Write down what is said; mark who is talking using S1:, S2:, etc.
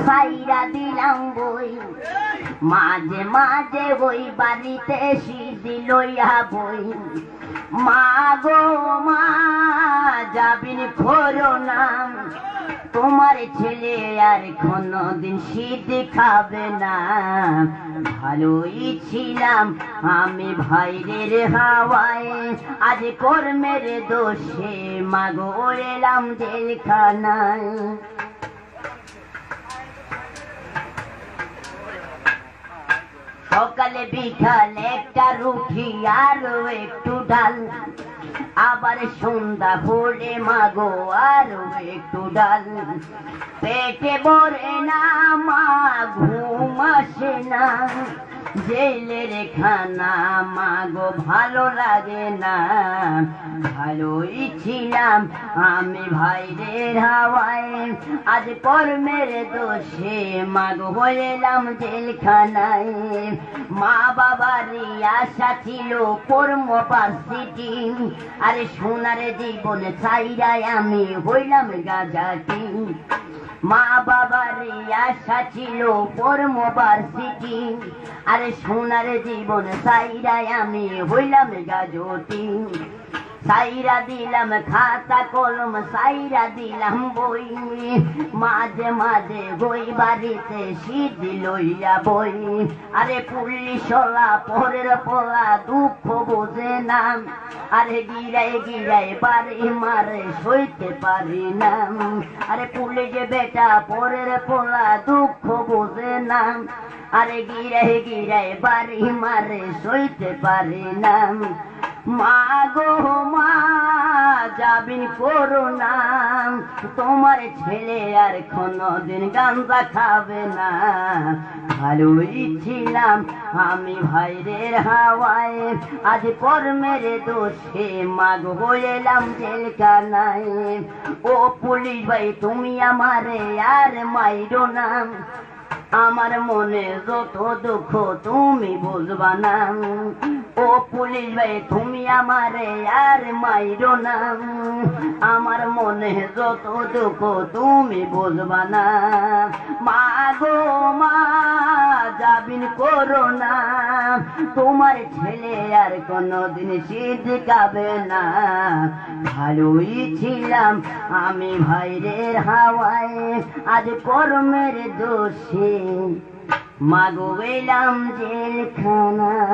S1: ছাইরা দিলাম বই মাঝে মাঝে ওই বাড়িতে সিদ্ধি লইয়া বই মা গো মা যাবিন খোরো না তোমার ছেলে আর কোনদিন সিদ্ধি খাবে না ভালোই ছিলাম আমি ভাইরের হাওয়ায় আজ কর্মের দোষে মা গো এলাম জেলখানায় সকালে বিকালে একটা রুটি আর একটু ডাল আবার সন্ধ্যা হলে মাগো আর একটু ডাল পেটে ভরে না মা ঘুম আসে না জেলের খানা মাগো ভালো লাগে না ভালোই ছিলাম আমি ভাইরের হাওয়ায় আজ কর্মের দোষে মাগো হইলাম জেলখানায় মা বাবার আশা ছিল পড়বো ভার্সিটি আরে সোনার জীবন ছাইরাই আমি হইলাম গাজাটি মা বাবার আশা ছিল পড়বো ভার্সিটি আরে সোনার জীবন ছাইরাই আমি হইলাম গাজটি সাইরা দিলাম খাতা কলম সাইরা দিলাম বই মাঝে মাঝে বই বাড়িতে সিদ্ধি লইয়া বই আরে পুলিশলা পরের পোলা দুঃখ বোঝে না আরে গিরায় গিরায় বাড়ি মারে সইতে পারি না আরে পুলিশ বেটা পরের পোলা দুঃখ বোঝে না আরে গিরায় গিরায় বাড়ি মারে সইতে পারি না মা গো মা যাবিন করো না তোমার ছেলে আর কোনদিন গাঁজা খাবে না ভালোই ছিলাম আমি ভাইরের হাওয়ায় আজ কর্মের দোষে মা গো হইলাম জেলখানায় ও পুলিশ ভাই তুমি আমারে আর মাইরো না আমার মনে যত দুঃখ তুমি বুঝবা না ও পুলিশ ভাই তুমি আমারে আর মাইরো না আমার মনে যত দুঃখ তুমি বুঝবা না মা গো মা যাবিন করো না তোমার ছেলে আর কোনদিন সিদ্ধি খাবে না ভালোই ছিলাম আমি ভাইরের হাওয়ায় আজ কর্মের দোষে মা গো গেলাম জেলখানায়।